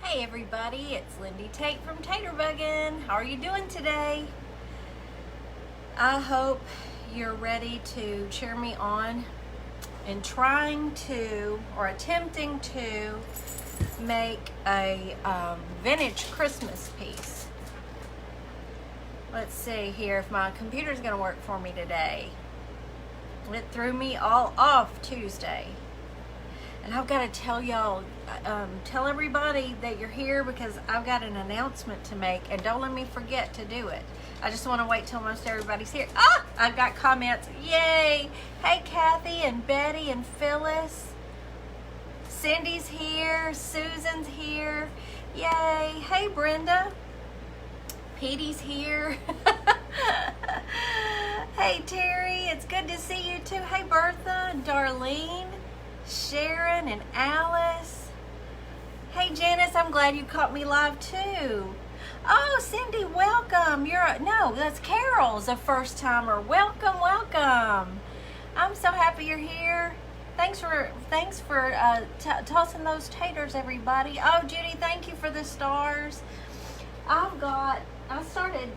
Hey everybody, it's Lindy Tate from Tater Buggin'. How are you doing today? I hope you're ready to cheer me on in trying to or attempting to make a vintage Christmas piece. Let's see here if my computer's gonna work for me today. It threw me all off Tuesday. And I've got to tell y'all, tell everybody that you're here because I've got an announcement to make, and don't let me forget to do it. I just want to wait till most everybody's here. I've got comments. Yay! Hey, Kathy and Betty and Phyllis. Cindy's here. Susan's here. Yay! Hey, Brenda. Petey's here. Hey, Terry. It's good to see you too. Hey, Bertha and Darlene. Sharon and Alice. Hey Janice, I'm glad you caught me live too. Oh, Cindy, welcome. No, that's Carol's a first timer. Welcome, welcome. I'm so happy you're here. Thanks for tossing those taters, everybody. Oh, Judy, thank you for the stars. I started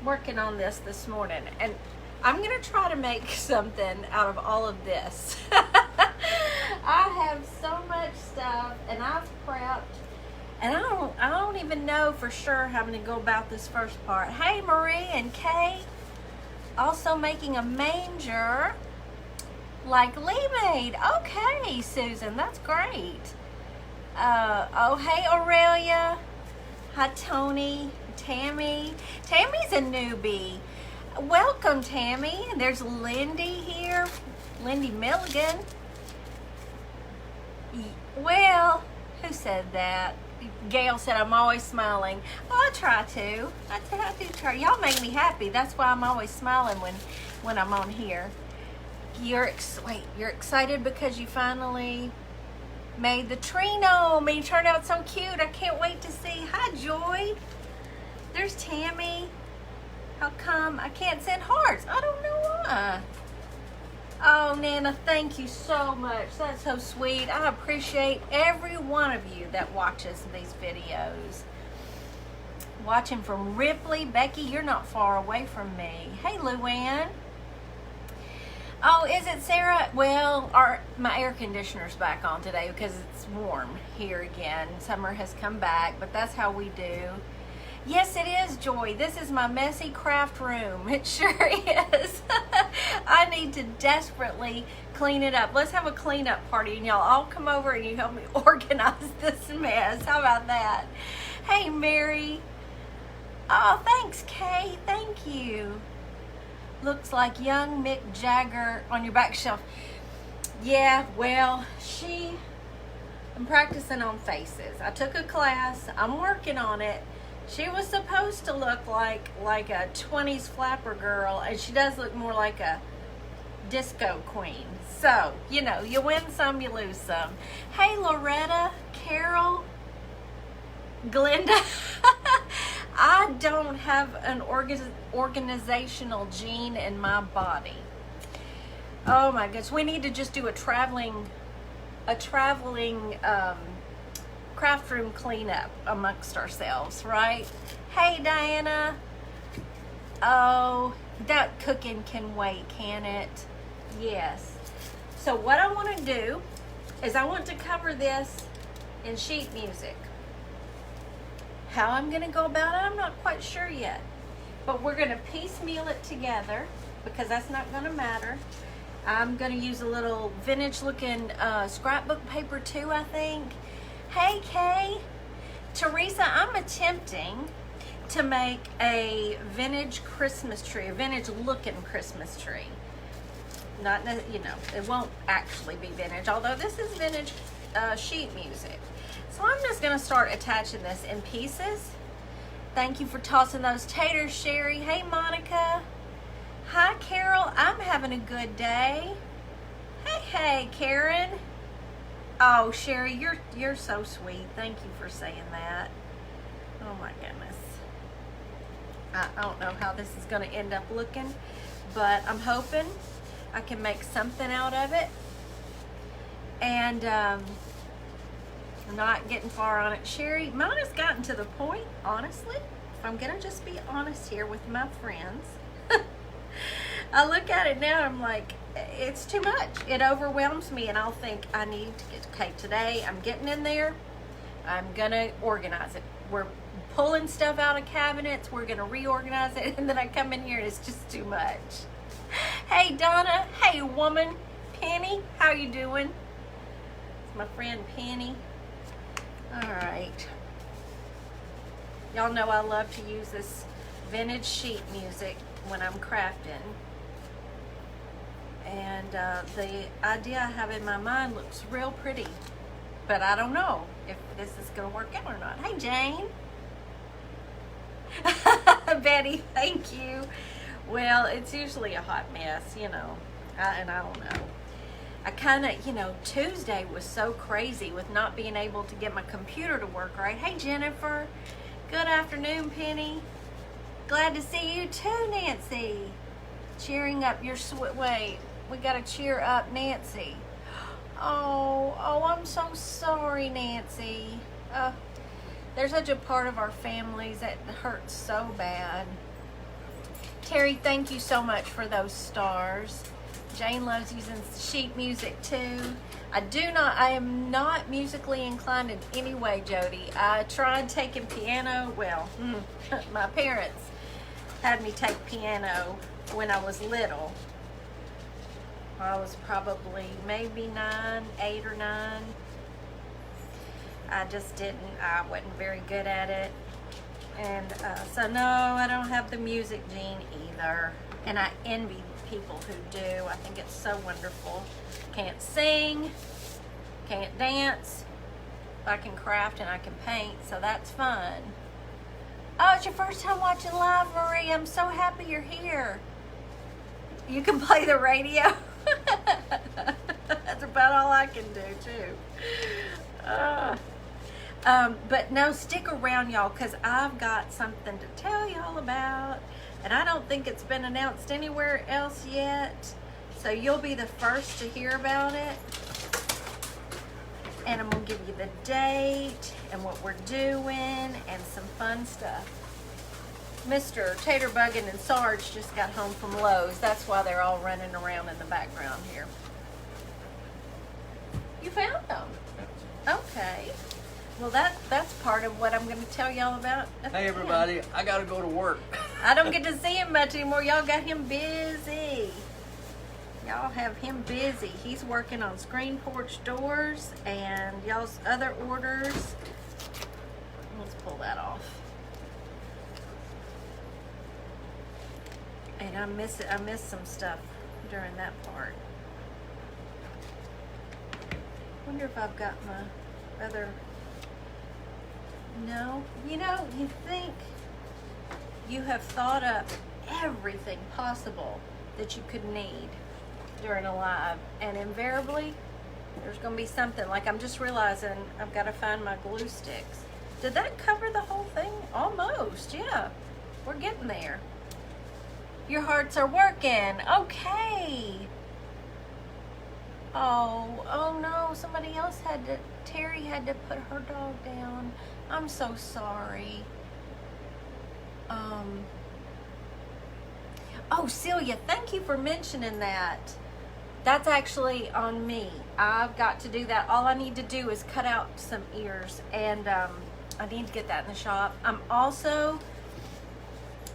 working on this morning, and I'm gonna try to make something out of all of this. I have so much stuff, and I've prepped, and I don't even know for sure how I'm going to go about this first part. Hey, Marie and Kay, also making a manger like Lee made. Okay, Susan, that's great. Oh, hey, Aurelia. Hi, Tony, Tammy. Tammy's a newbie. Welcome, Tammy. There's Lindy here, Lindy Milligan. Well, who said that? Gail said I'm always smiling. Well, I try to. I do try. Y'all make me happy. That's why I'm always smiling when I'm on here. You're excited because you finally made the tree gnome and you turned out so cute. I can't wait to see. Hi, Joy. There's Tammy. How come I can't send hearts? I don't know why. Oh, Nana, thank you so much. That's so sweet. I appreciate every one of you that watches these videos. Watching from Ripley. Becky, you're not far away from me. Hey, Luann. Oh, is it Sarah? Well, my air conditioner's back on today because it's warm here again. Summer has come back, but that's how we do. Yes, it is, Joy. This is my messy craft room. It sure is. I need to desperately clean it up. Let's have a cleanup party, and y'all all come over and you help me organize this mess. How about that? Hey, Mary. Oh, thanks, Kay. Thank you. Looks like young Mick Jagger on your back shelf. Yeah, well, I'm practicing on faces. I took a class. I'm working on it. She was supposed to look like a 20s flapper girl, and she does look more like a disco queen. So, you know, you win some, you lose some. Hey, Loretta, Carol, Glenda. I don't have an organizational gene in my body. Oh my goodness, we need to just do a traveling craft room cleanup amongst ourselves, right? Hey, Diana. Oh, that cooking can wait, can it? Yes. So what I want to do is I want to cover this in sheet music. How I'm going to go about it, I'm not quite sure yet. But we're going to piecemeal it together because that's not going to matter. I'm going to use a little vintage looking scrapbook paper too, I think. Hey, Kay. Teresa, I'm attempting to make a vintage Christmas tree, a vintage looking Christmas tree. Not, you know, it won't actually be vintage, although this is vintage sheet music. So I'm just going to start attaching this in pieces. Thank you for tossing those taters, Sherry. Hey, Monica. Hi, Carol. I'm having a good day. Hey, Karen. Oh, Sherry, you're so sweet. Thank you for saying that. Oh my goodness. I don't know how this is going to end up looking, but I'm hoping I can make something out of it. And Not getting far on it. Sherry, mine has gotten to the point, honestly, if I'm going to just be honest here with my friends, I look at it now and I'm like, it's too much. It overwhelms me, and I'll think I need to get, okay, today I'm getting in there. I'm going to organize it. We're pulling stuff out of cabinets. We're going to reorganize it. And then I come in here and it's just too much. Hey, Donna. Hey, woman. Penny, how you doing? It's my friend Penny. All right. Y'all know I love to use this vintage sheet music when I'm crafting. And the idea I have in my mind looks real pretty. But I don't know if this is going to work out or not. Hey, Jane. Betty, thank you. Well, it's usually a hot mess, you know. And I don't know. I kind of, you know, Tuesday was so crazy with not being able to get my computer to work right. Hey, Jennifer. Good afternoon, Penny. Glad to see you too, Nancy. Cheering up your wait, we got to cheer up Nancy. Oh, I'm so sorry, Nancy. There's such a part of our families that hurts so bad. Terry, thank you so much for those stars. Jane loves using sheet music too. I am not musically inclined in any way, Jody. I tried taking piano. Well, my parents had me take piano when I was little. I was probably maybe 8 or 9. I just I wasn't very good at it. And so no, I don't have the music gene either. And I envy people who do. I think it's so wonderful. Can't sing, can't dance. I can craft and I can paint, so that's fun. Oh, it's your first time watching live, Marie. I'm so happy you're here. You can play the radio. That's about all I can do too. But no, stick around, y'all, because I've got something to tell y'all about, and I don't think it's been announced anywhere else yet, so you'll be the first to hear about it. And I'm going to give you the date and what we're doing and some fun stuff. Mr. Taterbuggin and Sarge just got home from Lowe's. That's why they're all running around in the background here. You found them? Okay. Well, that's part of what I'm going to tell y'all about. Hey, everybody. I got to go to work. I don't get to see him much anymore. Y'all got him busy. Y'all have him busy. He's working on screen porch doors and y'all's other orders. Let's pull that off. And I missed some stuff during that part. Wonder if I've got my other. No, you know, you think you have thought up everything possible that you could need during a live, and invariably there's going to be something. Like, I'm just realizing I've got to find my glue sticks. Did that cover the whole thing? Almost, yeah. We're getting there. Your hearts are working. Okay. Oh no, somebody else Terry had to put her dog down. I'm so sorry. Oh, Celia, thank you for mentioning that. That's actually on me. I've got to do that. All I need to do is cut out some ears, and I need to get that in the shop. I'm also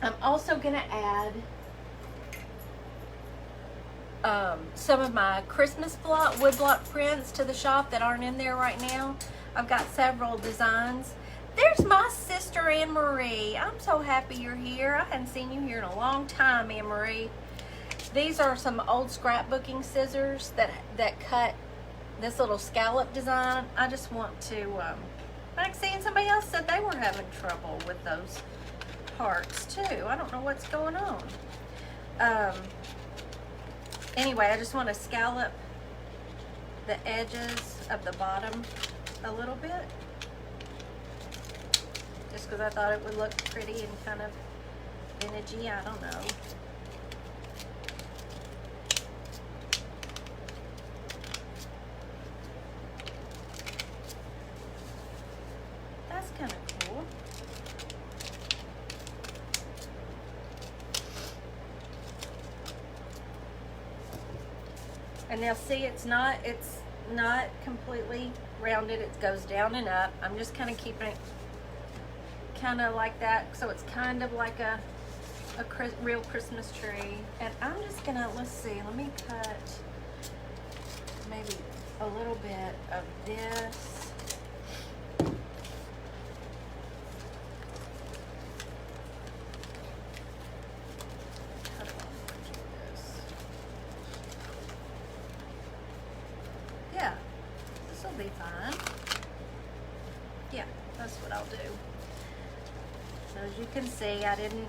gonna add some of my Christmas woodblock prints to the shop that aren't in there right now. I've got several designs. There's my sister, Anne Marie. I'm so happy you're here. I hadn't seen you here in a long time, Anne Marie. These are some old scrapbooking scissors that cut this little scallop design. I just want to, like seeing somebody else said they were having trouble with those parts too. I don't know what's going on. Anyway, I just want to scallop the edges of the bottom a little bit. Just because I thought it would look pretty and kind of vintagey. I don't know. kind of cool. And now see, it's not completely rounded. It goes down and up. I'm just kind of keeping it kind of like that, so it's kind of like a real Christmas tree. And I'm just gonna, let's see, let me cut maybe a little bit of this. Cut it off like this. Yeah, this will be fine. Yeah, that's what I'll do. So as you can see, I didn't,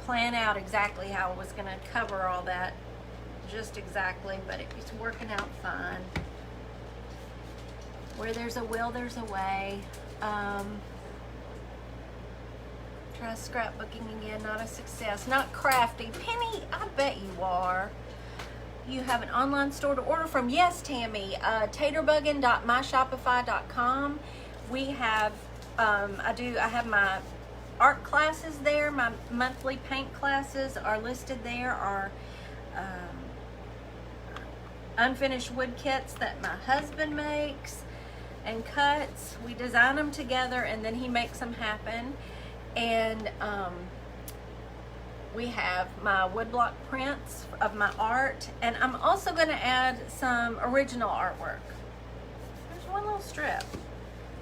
plan out exactly how I was going to cover all that just exactly, but it's working out fine. Where there's a will, there's a way. Try scrapbooking again, not a success. Not crafty. Penny, I bet you are. You have an online store to order from. Yes, Tammy. Taterbuggin.myshopify.com. We have, I have my art classes there. My monthly paint classes are listed there. Our unfinished wood kits that my husband makes and cuts. We design them together and then he makes them happen. And we have my woodblock prints of my art, and I'm also going to add some original artwork. There's one little strip.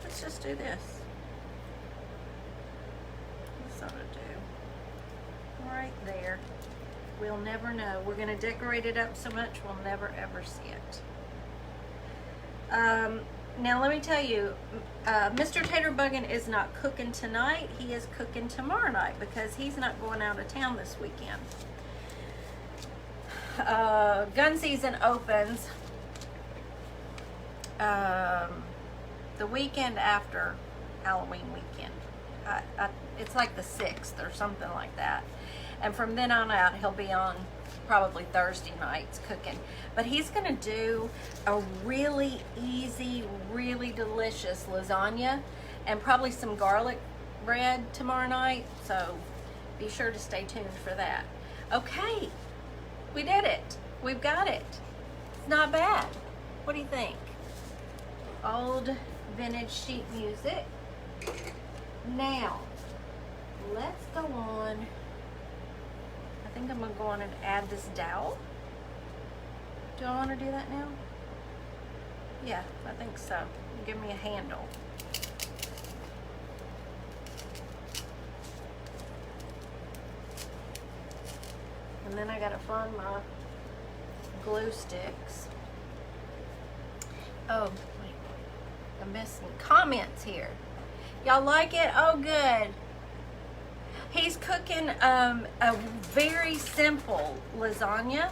Let's just do this. What's that do? Right there. We'll never know. We're going to decorate it up so much we'll never ever see it. Now let me tell you, Mr. Taterbuggin is not cooking tonight. He is cooking tomorrow night because he's not going out of town this weekend. Gun season opens the weekend after Halloween weekend. It's like the 6th or something like that. And from then on out, he'll be on probably Thursday nights cooking. But he's gonna do a really easy, really delicious lasagna and probably some garlic bread tomorrow night. So be sure to stay tuned for that. Okay, we did it. We've got it. It's not bad. What do you think? Old vintage sheet music. Now, let's go on. I think I'm gonna go on and add this dowel. Do I want to do that now? Yeah, I think so. Give me a handle. And then I gotta find my glue sticks. Oh, wait. I'm missing comments here. Y'all like it? Oh, good. He's cooking a very simple lasagna.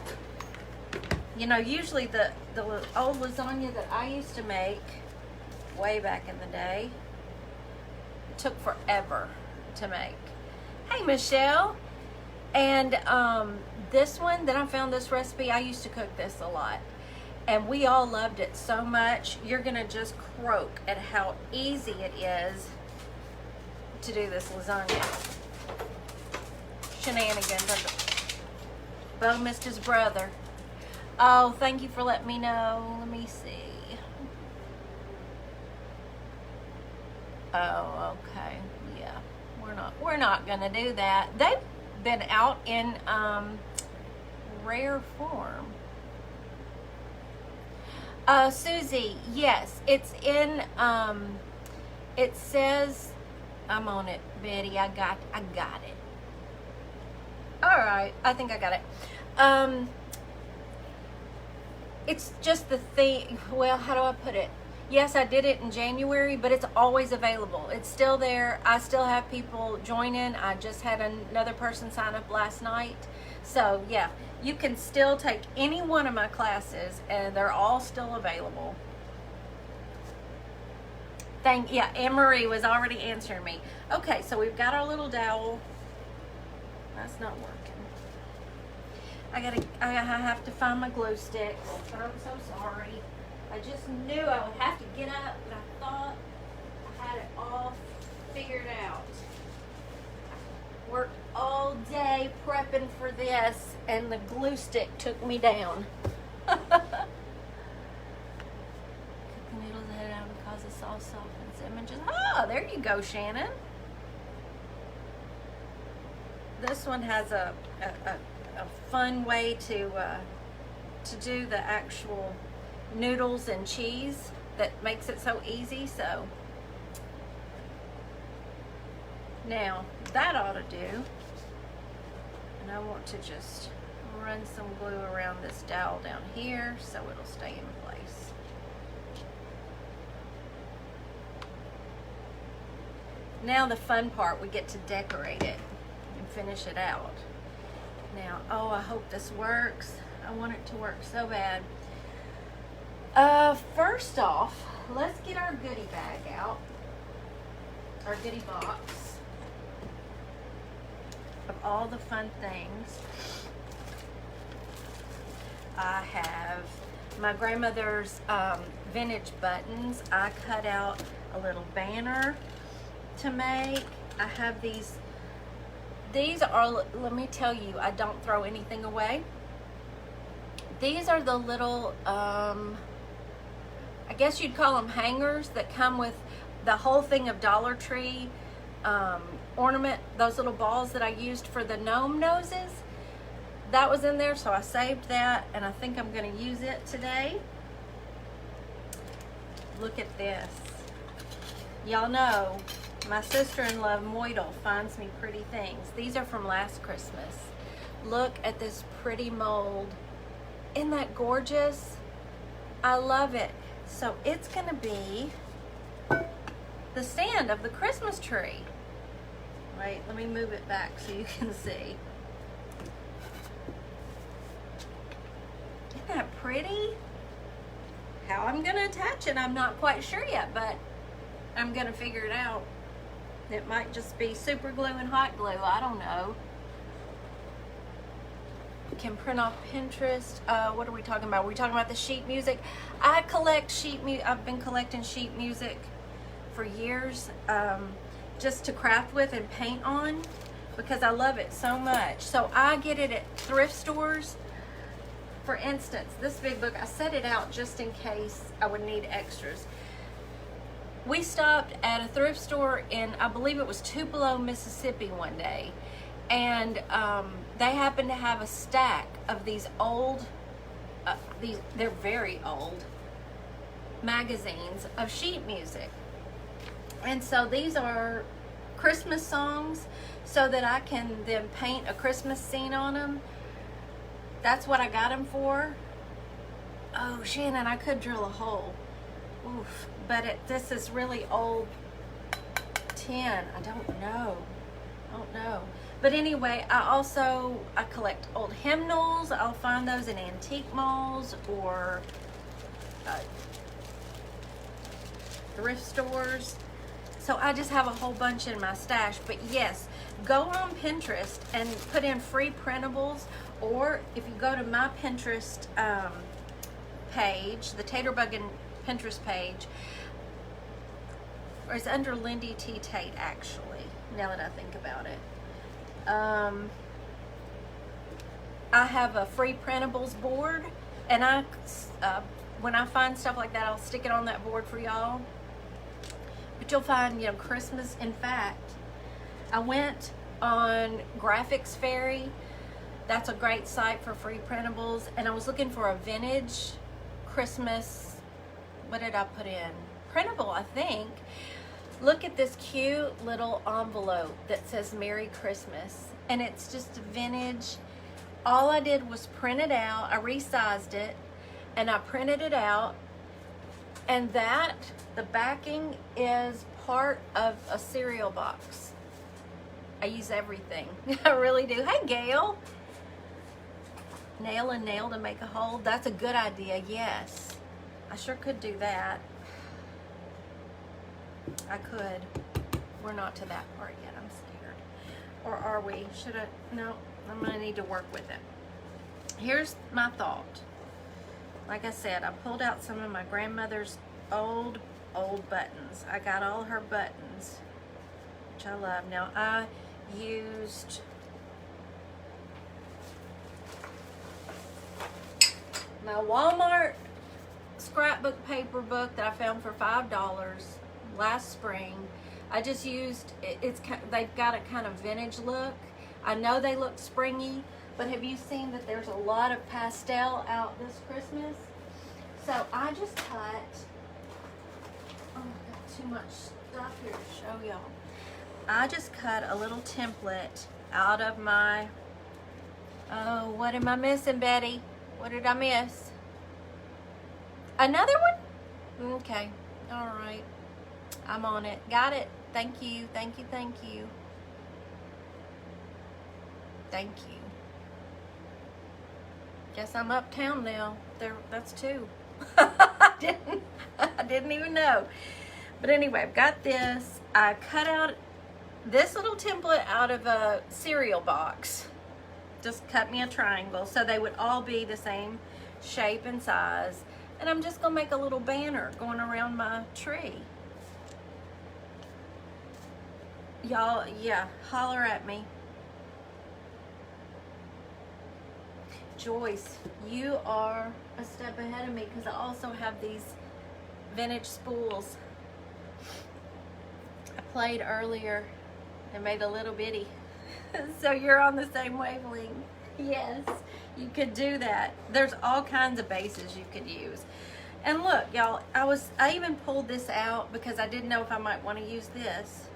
You know, usually the old lasagna that I used to make way back in the day, it took forever to make. Hey, Michelle. And this one that I found, this recipe, I used to cook this a lot. And we all loved it so much. You're going to just croak at how easy it is to do this lasagna. Shenanigans. Bo missed his brother. Oh, thank you for letting me know. Let me see. Oh, okay. Yeah. We're not gonna do that. They've been out in rare form. Susie, yes, it's in it says, I'm on it, Betty. I got it. All right, I think I got it. It's just the thing, well, how do I put it? Yes, I did it in January, but it's always available. It's still there. I still have people join in. I just had another person sign up last night. So yeah, you can still take any one of my classes and they're all still available. Yeah, Anne-Marie was already answering me. Okay, so we've got our little dowel. That's not working. I have to find my glue sticks. I'm so sorry. I just knew I would have to get up, but I thought I had it off. Yes, and the glue stick took me down. Cook the noodles ahead of time because the sauce softens them and just, there you go, Shannon. This one has a fun way to do the actual noodles and cheese that makes it so easy. So now that ought to do. And I want to just run some glue around this dowel down here so it'll stay in place. Now the fun part, we get to decorate it and finish it out. Now, I hope this works. I want it to work so bad. First off, let's get our goodie bag out, our goodie box of all the fun things. I have my grandmother's vintage buttons. I cut out a little banner to make. I have these are, let me tell you, I don't throw anything away. These are the little, I guess you'd call them hangers that come with the whole thing of Dollar Tree ornament, those little balls that I used for the gnome noses. That was in there, so I saved that, and I think I'm going to use it today. Look at this. Y'all know my sister-in-law Moidle finds me pretty things. These are from last Christmas. Look at this pretty mold. Isn't that gorgeous? I love it. So it's going to be the stand of the Christmas tree. Wait, let me move it back so you can see. Isn't that pretty? How I'm going to attach it, I'm not quite sure yet, but I'm going to figure it out. It might just be super glue and hot glue. I don't know. Can print off Pinterest. What are we talking about? We're talking about the sheet music. I collect sheet music. I've been collecting sheet music for years, just to craft with and paint on, because I love it so much. So I get it at thrift stores. For instance, this big book, I set it out just in case I would need extras. We stopped at a thrift store in, I believe it was Tupelo, Mississippi one day, and they happened to have a stack of these old, they're very old, magazines of sheet music. And so these are Christmas songs so that I can then paint a Christmas scene on them. That's what I got them for. Oh, Shannon, I could drill a hole. Oof. But this is really old tin. I don't know. But anyway, I collect old hymnals. I'll find those in antique malls or thrift stores. So I just have a whole bunch in my stash. But yes, go on Pinterest and put in free printables, or if you go to my Pinterest page, the Taterbug Pinterest page, or it's under Lindy T. Tate, actually, now that I think about it. I have a free printables board, and when I find stuff like that, I'll stick it on that board for y'all. But you'll find, Christmas. In fact, I went on Graphics Fairy. That's a great site for free printables, and I was looking for a vintage Christmas, what did I put in? Printable, I think. Look at this cute little envelope that says Merry Christmas, and it's just vintage. All I did was print it out. I resized it, and I printed it out, and the backing is part of a cereal box. I use everything. I really do. Hey, Gail. Nail and nail to make a hole. That's a good idea, yes. I sure could do that. I could. We're not to that part yet. I'm scared. Or are we? No, I'm going to need to work with it. Here's my thought. Like I said, I pulled out some of my grandmother's old buttons. I got all her buttons, which I love. Now, I used my Walmart scrapbook paper book that I found for $5 last spring. I just used they've got a kind of vintage look. I know they look springy, but have you seen that there's a lot of pastel out this Christmas? So I just cut, oh, I've got too much stuff here to show y'all. I just cut a little template out of my, oh, what am I missing, Betty? What did I miss? Another one? Okay, all right. I'm on it. Got it. Thank you, thank you, thank you. Thank you. Guess I'm uptown now. That's two. I didn't even know. But anyway, I've got this. I cut out this little template out of a cereal box. Just cut me a triangle so they would all be the same shape and size. And I'm just gonna make a little banner going around my tree. Y'all, yeah, holler at me. Joyce, you are a step ahead of me because I also have these vintage spools. I played earlier and made a little bitty. So you're on the same wavelength. Yes, you could do that. There's all kinds of bases you could use. And look, y'all, I even pulled this out because I didn't know if I might want to use this.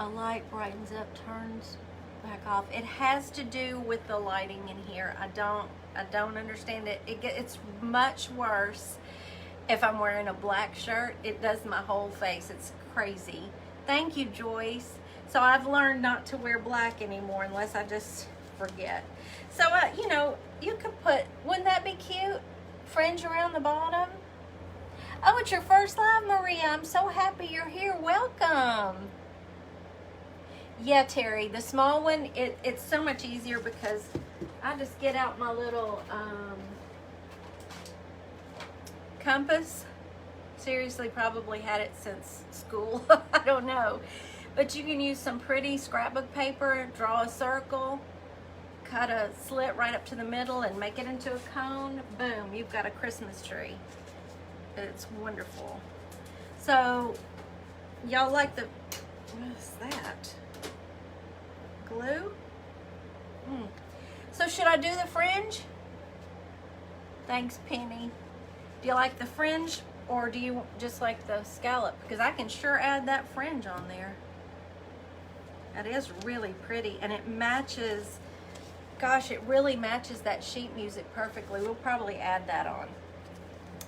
A light brightens up, turns back off. It has to do with the lighting in here. I don't understand it. It's much worse if I'm wearing a black shirt. It does my whole face. It's crazy. Thank you, Joyce. So I've learned not to wear black anymore unless I just forget. So, you know, you could put, wouldn't that be cute? Fringe around the bottom. Oh, it's your first live, Maria. I'm so happy you're here. Welcome. Yeah, Terry, the small one, it's so much easier because I just get out my little compass. Seriously, probably had it since school. I don't know. But you can use some pretty scrapbook paper, draw a circle, cut a slit right up to the middle and make it into a cone. Boom, you've got a Christmas tree. It's wonderful. So, y'all like the, what is that? Glue? So should I do the fringe? Thanks, Penny. Do you like the fringe or do you just like the scallop? Because I can sure add that fringe on there. That is really pretty and it matches, gosh, it really matches that sheet music perfectly. We'll probably add that on.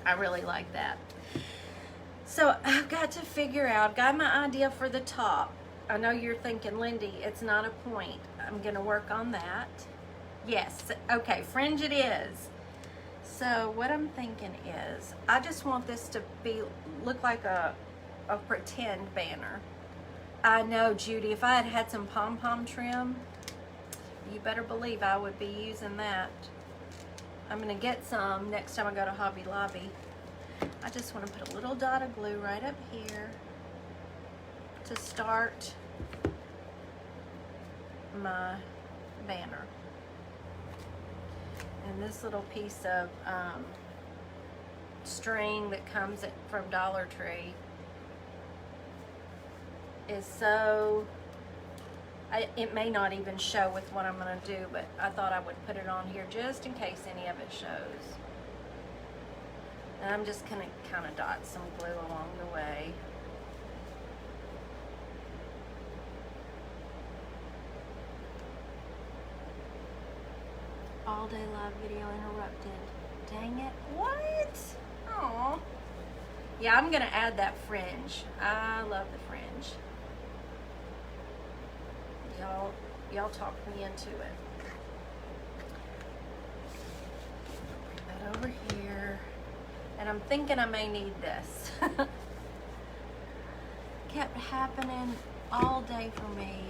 I really like that. So I've got to figure out, got my idea for the top. I know you're thinking, Lindy, it's not a point. I'm gonna work on that. Yes, okay, fringe it is. So what I'm thinking is, I just want this to look like a pretend banner. I know, Judy, if I had had some pom-pom trim, you better believe I would be using that. I'm gonna get some next time I go to Hobby Lobby. I just wanna put a little dot of glue right up here to start my banner. And this little piece of string that comes from Dollar Tree is so, it may not even show with what I'm going to do, but I thought I would put it on here just in case any of it shows. And I'm just going to kind of dot some glue along the way. All day live video interrupted. Dang it. What? Aw. Yeah, I'm going to add that fringe. I love the fringe. Y'all talk me into it. Bring that over here. And I'm thinking I may need this. Kept happening all day for me.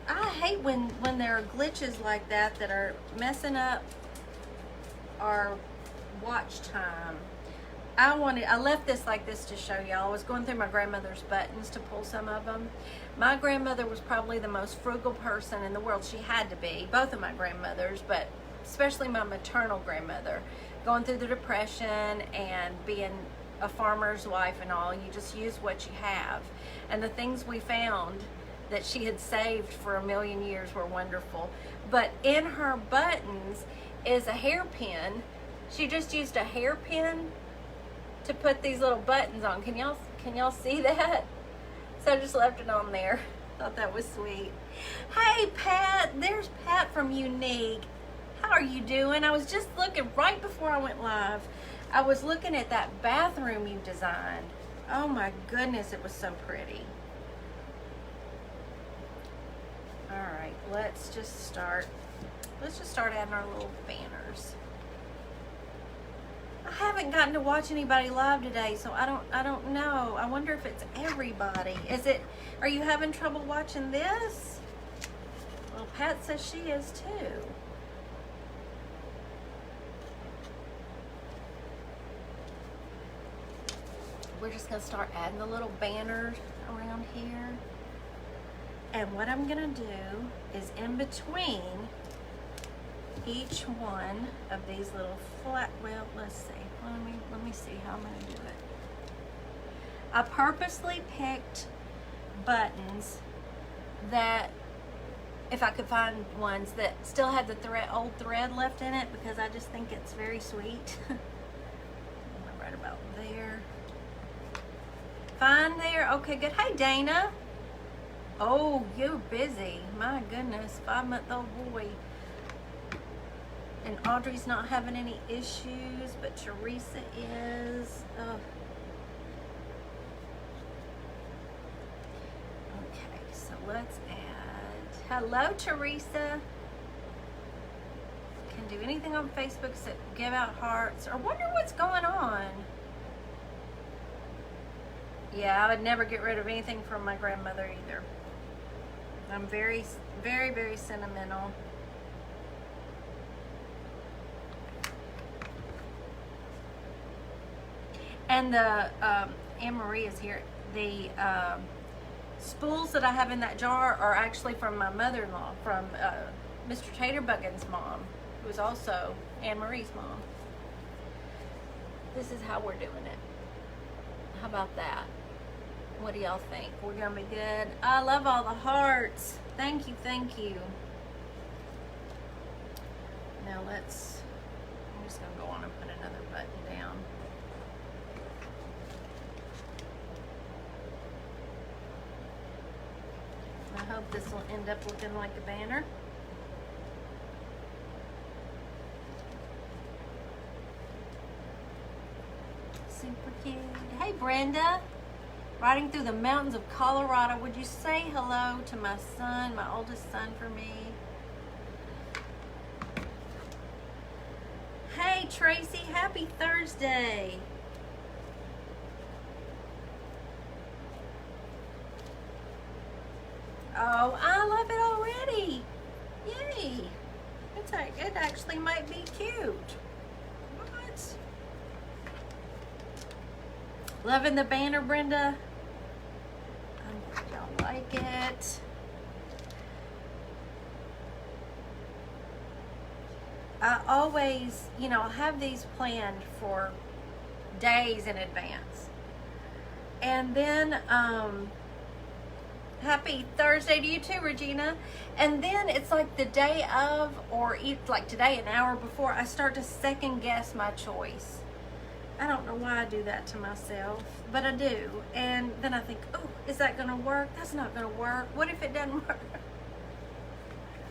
I hate when there are glitches like that are messing up our watch time. I left this like this to show y'all. I was going through my grandmother's buttons to pull some of them. My grandmother was probably the most frugal person in the world. She had to be. Both of my grandmothers, but especially my maternal grandmother, going through the Depression and being a farmer's wife and all. You just use what you have. And the things we found that she had saved for a million years were wonderful. But in her buttons is a hairpin. She just used a hairpin to put these little buttons on. Can y'all see that? So I just left it on there. Thought that was sweet. Hey Pat, there's Pat from Unique. How are you doing? I was just looking right before I went live. I was looking at that bathroom you designed. Oh my goodness, it was so pretty. All right, let's just start adding our little banners. I haven't gotten to watch anybody live today, so I don't know. I wonder if it's everybody. Are you having trouble watching this? Well, Pat says she is too. We're just gonna start adding the little banners around here. And what I'm gonna do is in between each one of these little flat, well, let's see. Let me see how I'm gonna do it. I purposely picked buttons that, if I could find ones that still have the old thread left in it, because I just think it's very sweet. Right about there. Fine there. Okay, good. Hey, Dana. Oh, you're busy. My goodness, 5-month-old boy. And Audrey's not having any issues, but Teresa is. Oh. Okay, so let's add. Hello, Teresa. Can do anything on Facebook except give out hearts or wonder what's going on. Yeah, I would never get rid of anything from my grandmother either. I'm very, very, very sentimental. And the Anne-Marie is here. The spools that I have in that jar are actually from my mother-in-law, from Mr. Taterbuggin's mom, who is also Anne-Marie's mom. This is how we're doing it. How about that? What do y'all think? We're gonna be good. I love all the hearts. Thank you, thank you. Now I'm just gonna go on and put another button down. I hope this will end up looking like a banner. Super cute. Hey Brenda, riding through the mountains of Colorado. Would you say hello to my son, my oldest son, for me? Hey Tracy, happy Thursday. Oh, I love it already. Yay. It actually might be cute. What? Loving the banner, Brenda. I'm glad y'all like it. I always, have these planned for days in advance. And then, happy Thursday to you too, Regina. And then it's like the day of, or like today, an hour before, I start to second guess my choice. I don't know why I do that to myself, but I do. And then I think, oh, is that gonna work? That's not gonna work. What if it doesn't work?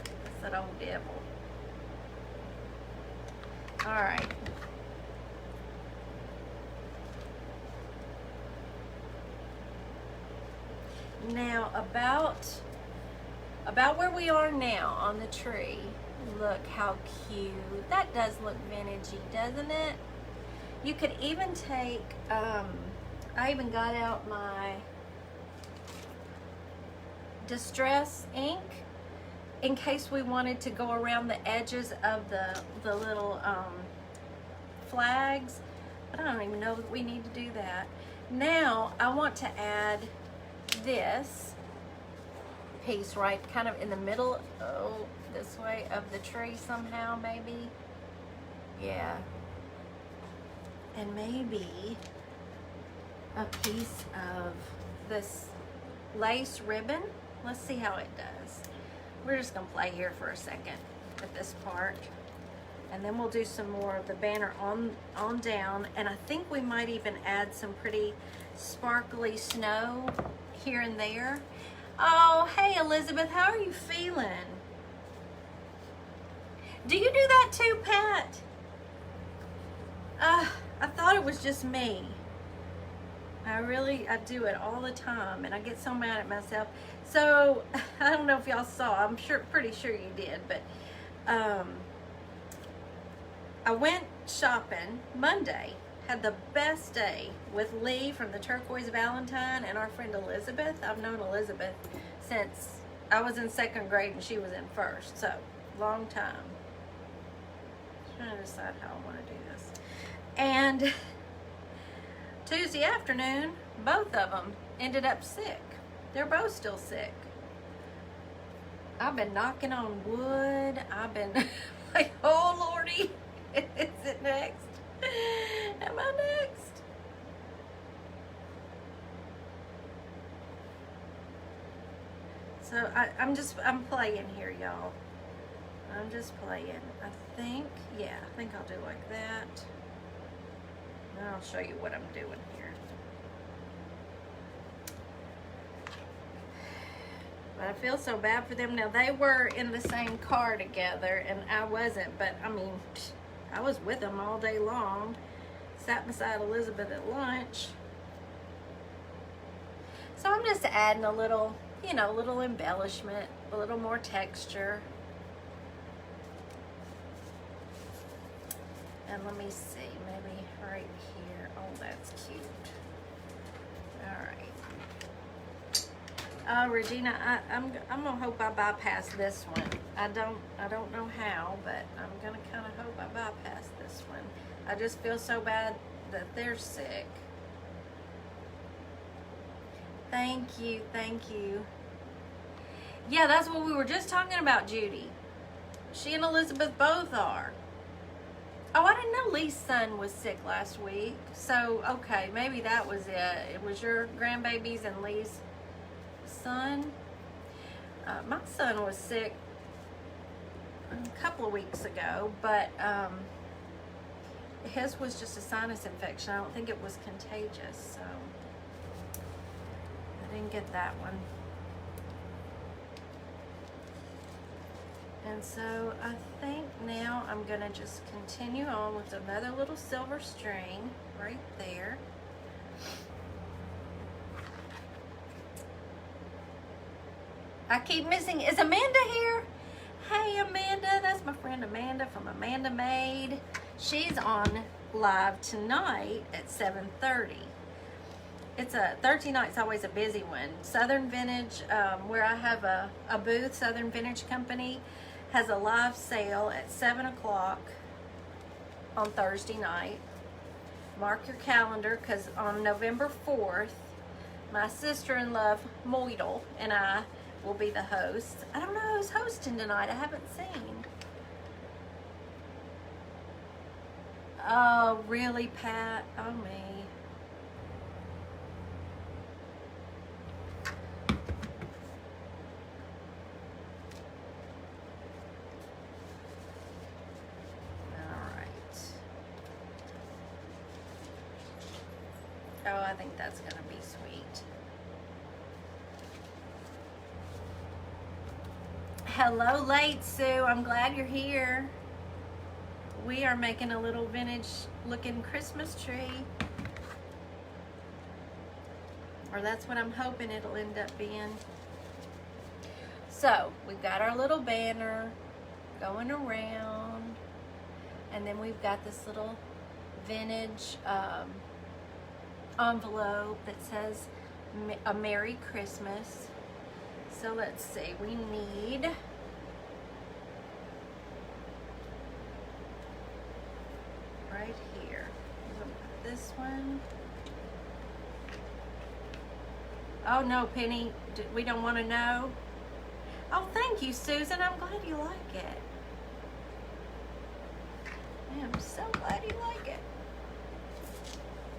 It's that old devil. All right. Now about where we are now on the tree. Look how cute. That does look vintagey, doesn't it? You could even take, I even got out my Distress ink in case we wanted to go around the edges of the little flags, but I don't even know that we need to do that. Now I want to add this piece right kind of in the middle, this way of the tree somehow, maybe. Yeah. And maybe a piece of this lace ribbon. Let's see how it does. We're just gonna play here for a second at this part. And then we'll do some more of the banner on down. And I think we might even add some pretty sparkly snow here and there. Oh, hey Elizabeth, how are you feeling? Do you do that too, Pat? I thought it was just me. I do it all the time, and I get so mad at myself. So, I don't know if y'all saw, I'm pretty sure you did, but I went shopping Monday, had the best day with Lee from the Turquoise Valentine and our friend Elizabeth. I've known Elizabeth since I was in 2nd grade and she was in 1st, so long time. Trying to decide how I want to do this. And Tuesday afternoon, both of them ended up sick. They're both still sick. I've been knocking on wood. I've been like, oh Lordy, is it next? Am I next? So I'm playing here, y'all. I'm just playing. I think I'll do like that. And I'll show you what I'm doing here. But I feel so bad for them. Now, they were in the same car together, and I wasn't. But, I mean, I was with them all day long. Sat beside Elizabeth at lunch. So I'm just adding a little, little embellishment, a little more texture. And let me see, maybe right here. Oh, that's cute. All right. Regina, I'm gonna hope I bypass this one. I don't know how, but I'm gonna kind of hope I bypass this one. I just feel so bad that they're sick. Thank you. Yeah, that's what we were just talking about, Judy. She and Elizabeth both are. Oh, I didn't know Lee's son was sick last week. So, okay, maybe that was it. It was your grandbabies and Lee's son. My son was sick a couple of weeks ago, but his was just a sinus infection. I don't think it was contagious, so I didn't get that one. And so I think now I'm gonna just continue on with another little silver string right there. I keep missing, is Amanda here? Hey Amanda, that's my friend Amanda from Amanda Made. She's on live tonight at 7:30. It's Thursday night's always a busy one. Southern Vintage, where I have a booth, Southern Vintage Company, has a live sale at 7 o'clock on Thursday night. Mark your calendar, because on November 4th, my sister-in-law, Moidle, and I will be the hosts. I don't know who's hosting tonight. I haven't seen. Oh, really, Pat? Oh, me. Oh, I think that's gonna be sweet. Hello, Late Sue. I'm glad you're here. We are making a little vintage looking Christmas tree. Or that's what I'm hoping it'll end up being. So, we've got our little banner going around. And then we've got this little vintage envelope that says a Merry Christmas. So let's see, we need right here. This one. Oh no, Penny, we don't want to know. Oh, thank you, Susan. I'm glad you like it. I am so glad you like it.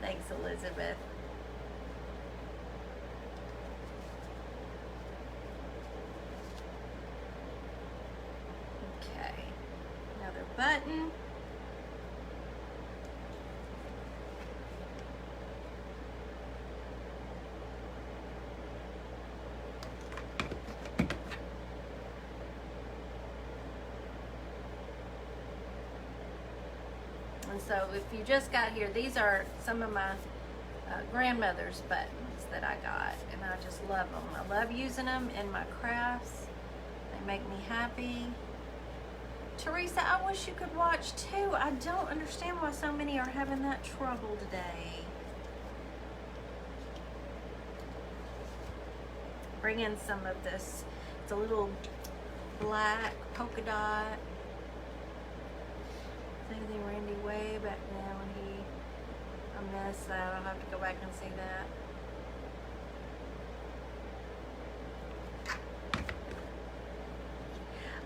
Thanks, Elizabeth. Okay, another button. And so if you just got here, these are some of my grandmother's buttons that I got, and I just love them. I love using them in my crafts. They make me happy. Teresa, I wish you could watch too. I don't understand why so many are having that trouble today. Bring in some of this. It's a little black polka dot. Same thing Randy way back then when I missed that. I'll have to go back and see that.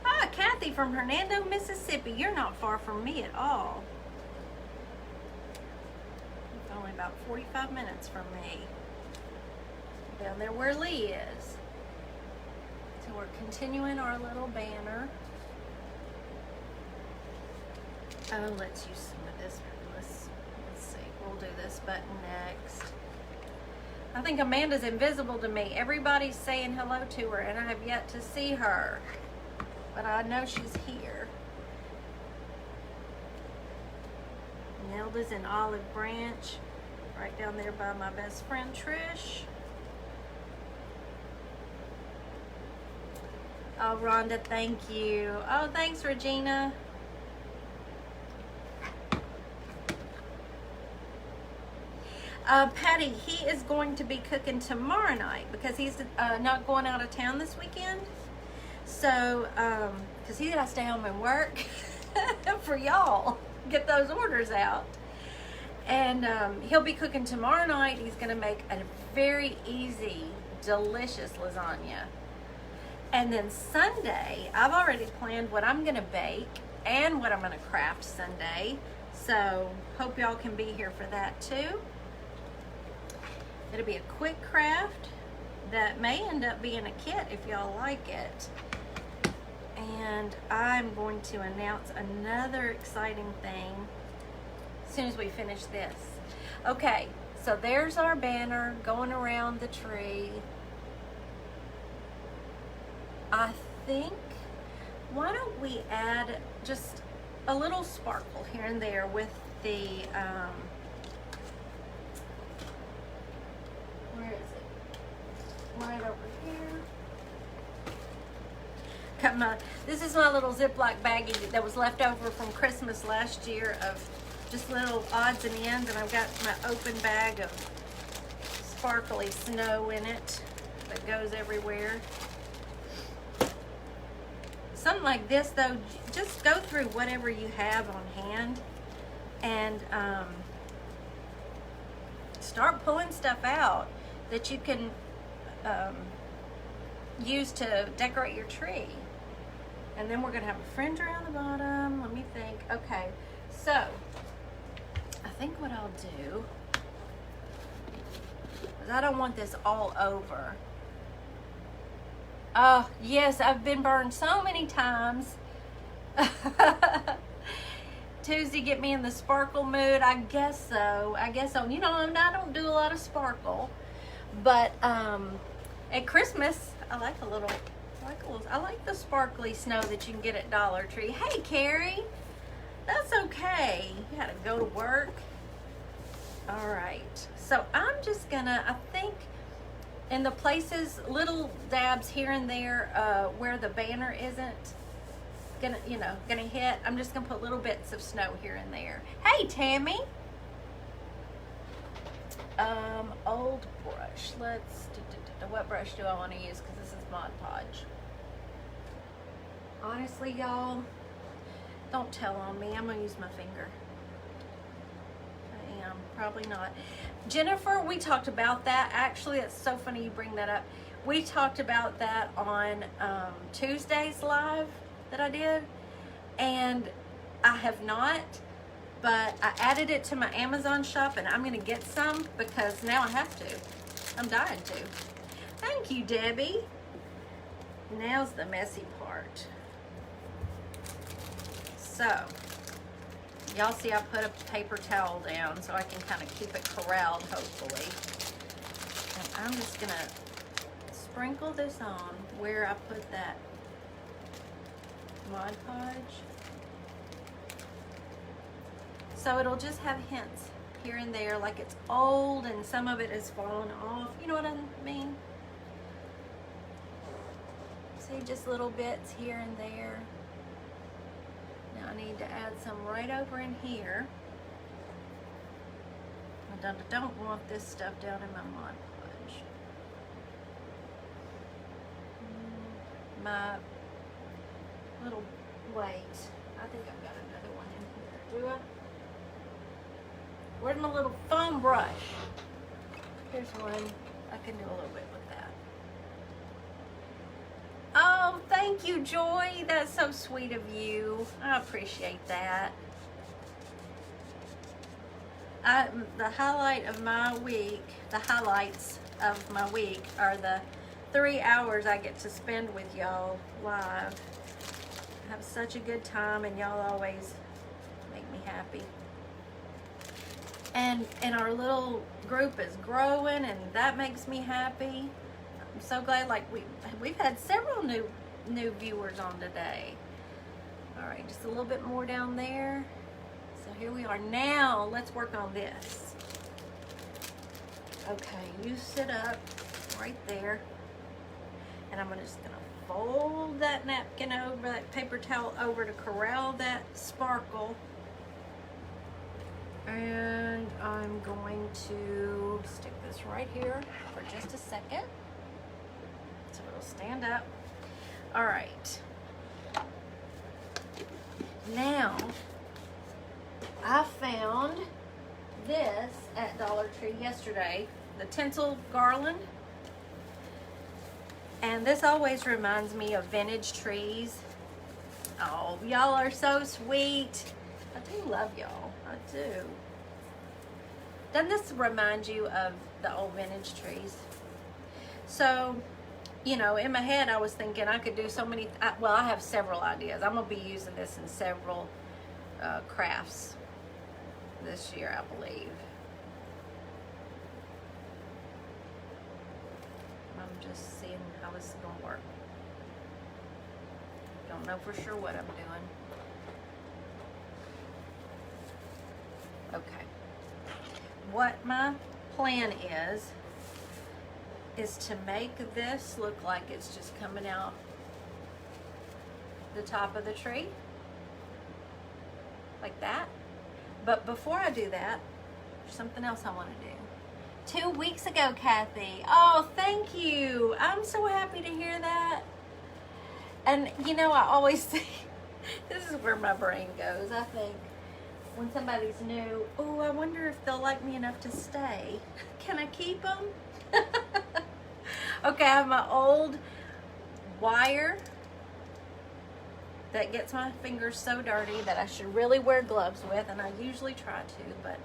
Ah, Kathy from Hernando, Mississippi. You're not far from me at all. It's only about 45 minutes from me. Down there where Lee is. So we're continuing our little banner. Oh, let's use some of this. Let's see. We'll do this button next. I think Amanda's invisible to me. Everybody's saying hello to her, and I have yet to see her. But I know she's here. Nelda's in Olive Branch, right down there by my best friend Trish. Oh, Rhonda, thank you. Oh, thanks, Regina. Patty, he is going to be cooking tomorrow night because he's not going out of town this weekend. So, because he got to stay home and work for y'all, get those orders out. And he'll be cooking tomorrow night. He's going to make a very easy, delicious lasagna. And then Sunday, I've already planned what I'm going to bake and what I'm going to craft Sunday. So, hope y'all can be here for that too. It'll be a quick craft that may end up being a kit if y'all like it. And I'm going to announce another exciting thing as soon as we finish this. Okay, so there's our banner going around the tree. I think, why don't we add just a little sparkle here and there with the, where is it? Right over here. This is my little Ziploc baggie that was left over from Christmas last year of just little odds and ends, and I've got my open bag of sparkly snow in it that goes everywhere. Something like this, though, just go through whatever you have on hand and start pulling stuff out that you can use to decorate your tree. And then we're going to have a fringe around the bottom. Let me think. Okay, so I think what I'll do is I don't want this all over. Oh, yes, I've been burned so many times. Tuesday, get me in the sparkle mood. I guess so. You know, I don't do a lot of sparkle. But at Christmas, I like the sparkly snow that you can get at Dollar Tree. Hey, Carrie. That's okay. You gotta go to work. All right. So I'm just gonna, I think, in the places, little dabs here and there where the banner isn't gonna hit, I'm just gonna put little bits of snow here and there. Hey, Tammy. Old brush. What brush do I want to use? Because this is Mod Podge. Honestly, y'all, don't tell on me. I'm gonna use my finger. Probably not. Jennifer, we talked about that. Actually, it's so funny you bring that up. We talked about that on Tuesday's live that I did, and I have not, but I added it to my Amazon shop, and I'm gonna get some because now I have to. I'm dying to. Thank you, Debbie. Now's the messy part. So, y'all see I put a paper towel down so I can kind of keep it corralled, hopefully. And I'm just gonna sprinkle this on where I put that Mod Podge. So it'll just have hints here and there, like it's old and some of it has fallen off. You know what I mean? See, just little bits here and there. Now I need to add some right over in here. I don't want this stuff down in my Mod Podge. My little, wait, I think I've got another one in here. Do I? Where's my little foam brush? Here's one. I can do a little bit with that. Oh, thank you, Joy. That's so sweet of you. I appreciate that. The highlight of my week, the highlights of my week are the 3 hours I get to spend with y'all live. I have such a good time, and y'all always make me happy. And our little group is growing, and that makes me happy. I'm so glad. Like we've had several new viewers on today. All right, just a little bit more down there. So here we are. Now let's work on this. Okay, you sit up right there, and I'm just gonna fold that napkin over, that paper towel over to corral that sparkle. And I'm going to stick this right here for just a second so it'll stand up. All right. Now, I found this at Dollar Tree yesterday, the tinsel garland. And this always reminds me of vintage trees. Oh, y'all are so sweet. I do love y'all. I do. Doesn't this remind you of the old vintage trees? So, you know, in my head I was thinking I could do so many, well, I have several ideas. I'm going to be using this in several crafts this year, I believe. I'm just seeing how this is going to work. Don't know for sure what I'm doing. Okay. What my plan is to make this look like it's just coming out the top of the tree. Like that. But before I do that, there's something else I want to do. 2 weeks ago, Kathy. Oh, thank you. I'm so happy to hear that. And you know, I always think, this is where my brain goes, I think. When somebody's new, oh, I wonder if they'll like me enough to stay. Can I keep them? Okay, I have my old wire that gets my fingers so dirty that I should really wear gloves with, and I usually try to, but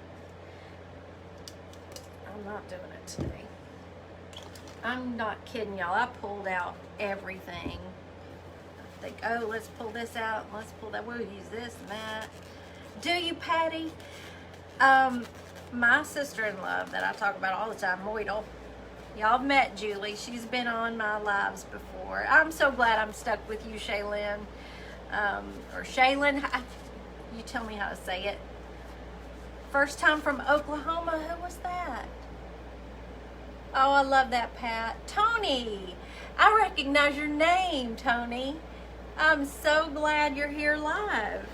I'm not doing it today. I'm not kidding y'all. I pulled out everything. I think, oh, let's pull this out, and let's pull that. We'll use this and that. Do you, Patty? My sister-in-law that I talk about all the time, Moidle. Y'all have met Julie. She's been on my lives before. I'm so glad I'm stuck with you, Shaylin. Or Shaylin. You tell me how to say it. First time from Oklahoma. Who was that? Oh, I love that, Pat. Tony. I recognize your name, Tony. I'm so glad you're here live.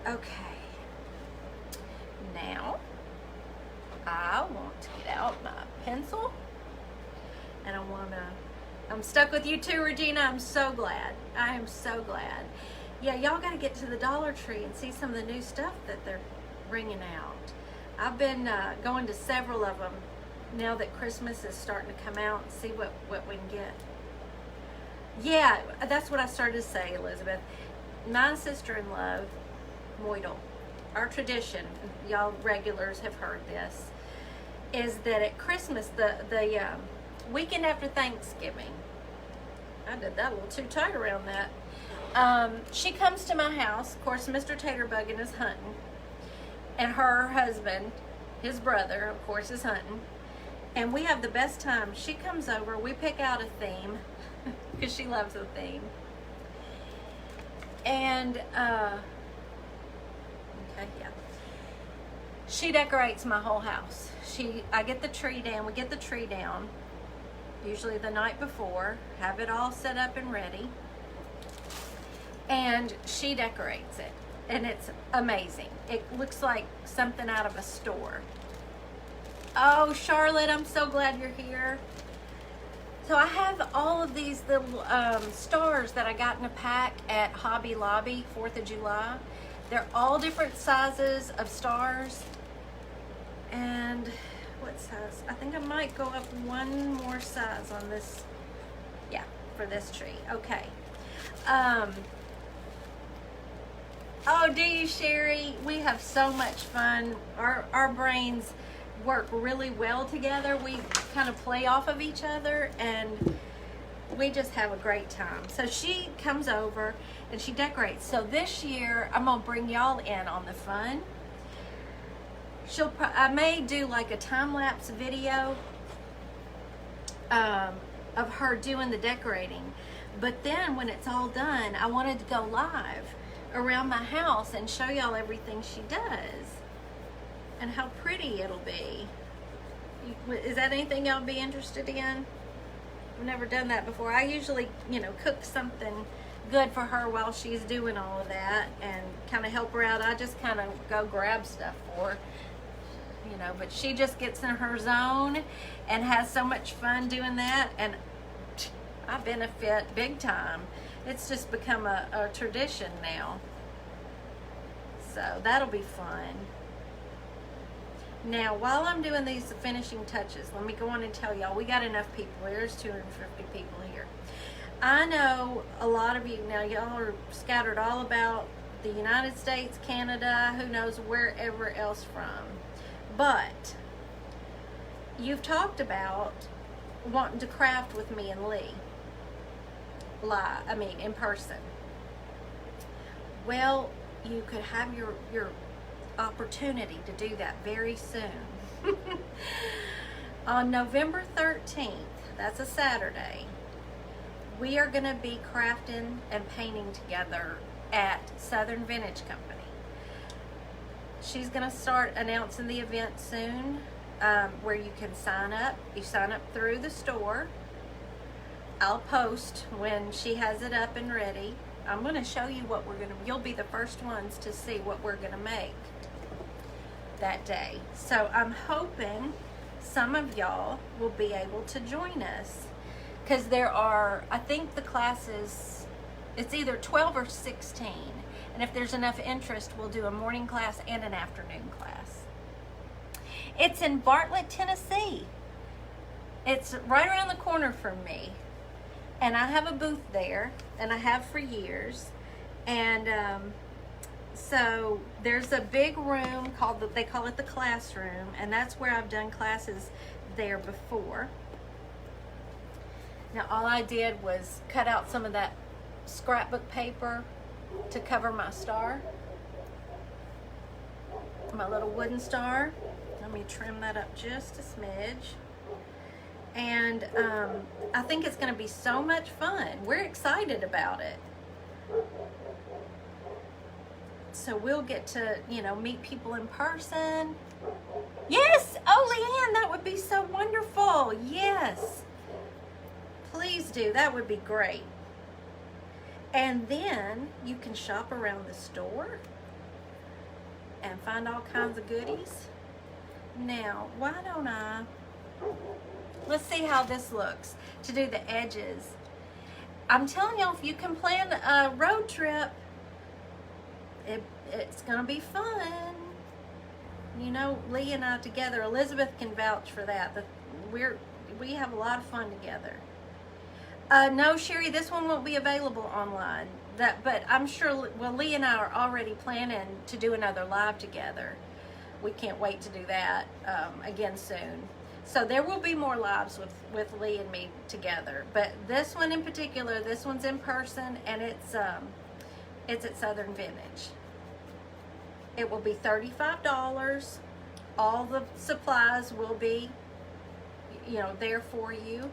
Okay, now I want to get out my pencil, and I'm stuck with you too, Regina. I'm so glad. I am so glad. Yeah, y'all got to get to the Dollar Tree and see some of the new stuff that they're bringing out. I've been going to several of them now that Christmas is starting to come out, and see what we can get. Yeah, that's what I started to say, Elizabeth. My sister-in-law, Moidle, our tradition, y'all regulars have heard this, is that at Christmas, the weekend after Thanksgiving, I did that a little too tight around that. She comes to my house. Of course, Mr. Taterbuggin is hunting, and her husband, his brother, of course, is hunting. And we have the best time. She comes over. We pick out a theme because she loves a theme. And okay, yeah. She decorates my whole house. I get the tree down. We get the tree down usually the night before. Have it all set up and ready. And she decorates it, and it's amazing. It looks like something out of a store. Oh, Charlotte, I'm so glad you're here. So I have all of these little stars that I got in a pack at Hobby Lobby, 4th of July. They're all different sizes of stars. And what size? I think I might go up one more size on this. Yeah, for this tree. Okay. Oh, do you, Sherry? We have so much fun. Our brains work really well together. We kind of play off of each other, and we just have a great time. So she comes over and she decorates. So this year I'm gonna bring y'all in on the fun. I may do like a time-lapse video of her doing the decorating, but then when it's all done, I wanted to go live around my house and show y'all everything she does and how pretty it'll be. Is that anything y'all be interested in? I've never done that before. I usually, cook something good for her while she's doing all of that and kind of help her out. I just kind of go grab stuff for her, but she just gets in her zone and has so much fun doing that, and I benefit big time. It's just become a tradition now. So that'll be fun. Now, while I'm doing these finishing touches, let me go on and tell y'all, we got enough people. There's 250 people here. I know a lot of you, now y'all are scattered all about the United States, Canada, who knows wherever else from. But you've talked about wanting to craft with me and Lee. In person. Well, you could have your opportunity to do that very soon. On November 13th, that's a Saturday, we are going to be crafting and painting together at Southern Vintage Company. She's going to start announcing the event soon, where you can sign up. You sign up through the store. I'll post when she has it up and ready. I'm going to show you what you'll be the first ones to see what we're going to make that day. So I'm hoping some of y'all will be able to join us, because I think the classes, it's either 12 or 16. And if there's enough interest, we'll do a morning class and an afternoon class. It's in Bartlett, Tennessee. It's right around the corner from me. And I have a booth there, and I have for years. And so there's a big room they call it the classroom, and that's where I've done classes there before. Now all I did was cut out some of that scrapbook paper to cover my star, my little wooden star. Let me trim that up just a smidge. And I think it's going to be so much fun. We're excited about it. So we'll get to, meet people in person. Yes! Oh, Leanne, that would be so wonderful. Yes. Please do. That would be great. And then you can shop around the store and find all kinds of goodies. Now, why don't let's see how this looks to do the edges. I'm telling y'all, if you can plan a road trip, it's gonna be fun. Lee and I together, Elizabeth can vouch for that. We have a lot of fun together. No, Sherry, this one won't be available online. But I'm sure. Well, Lee and I are already planning to do another live together. We can't wait to do that again soon. So there will be more lives with Lee and me together. But this one in particular, this one's in person, and it's at Southern Vintage. It will be $35. All the supplies will be, there for you.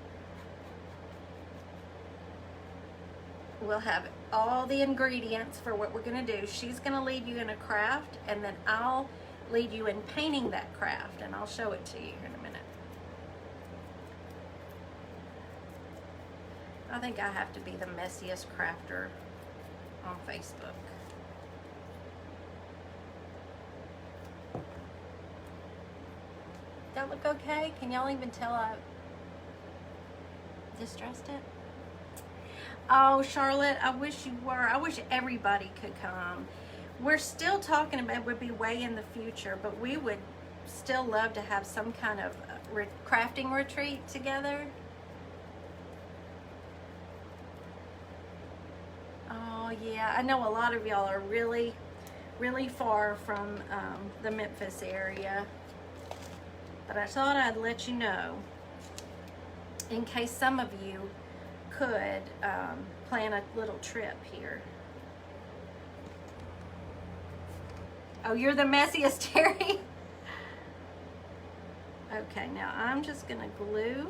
We'll have all the ingredients for what we're going to do. She's going to lead you in a craft, and then I'll lead you in painting that craft, and I'll show it to you in a minute. I think I have to be the messiest crafter on Facebook. That look okay? Can y'all even tell I distressed it? Oh, Charlotte, I wish you were. I wish everybody could come. We're still talking about it would be way in the future, but we would still love to have some kind of crafting retreat together. Oh, yeah. I know a lot of y'all are really, really far from the Memphis area. But I thought I'd let you know in case some of you could plan a little trip here. Oh, you're the messiest, Terry? Okay, now I'm just gonna glue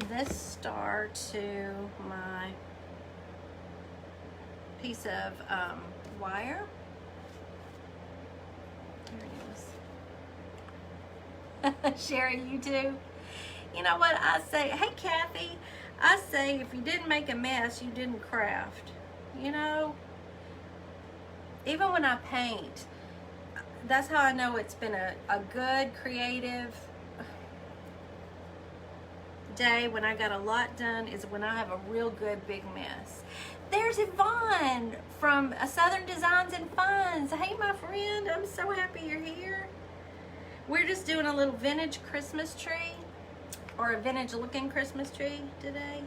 this star to my piece of wire. There it is. Sherry, you too? You know what I say? Hey, Kathy, I say if you didn't make a mess, you didn't craft. Even when I paint, that's how I know it's been a good, creative day when I got a lot done, is when I have a real good, big mess. There's Yvonne from Southern Designs and Finds. Hey, my friend, I'm so happy you're here. We're just doing a little vintage Christmas tree, or a vintage looking Christmas tree today.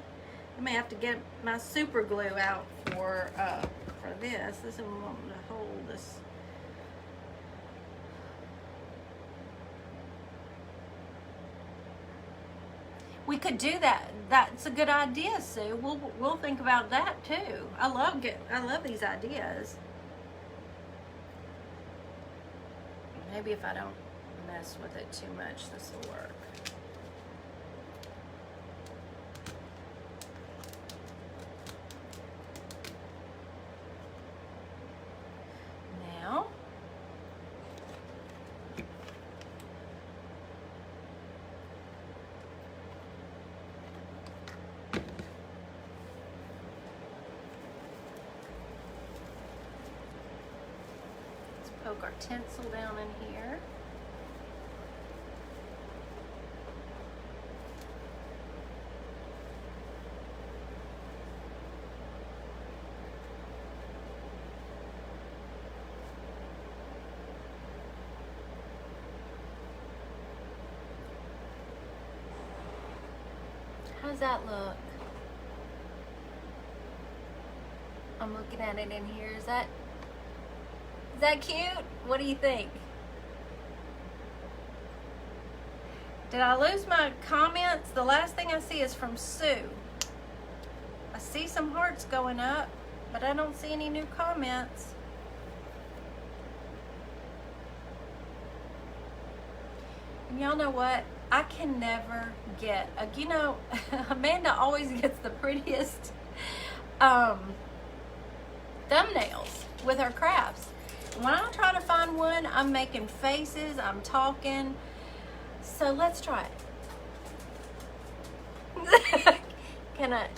I may have to get my super glue out for this. This is one to hold this. We could do that. That's a good idea, Sue. We'll think about that too. I love these ideas. Maybe if I don't mess with it too much, this will work. Now, let's poke our tinsel down in here. How's that look? I'm looking at it in here. Is that cute? What do you think? Did I lose my comments? The last thing I see is from Sue. I see some hearts going up, but I don't see any new comments. And y'all know what? I can never get, Amanda always gets the prettiest thumbnails with her crafts. When I try to find one, I'm making faces, I'm talking. So let's try it. Can I?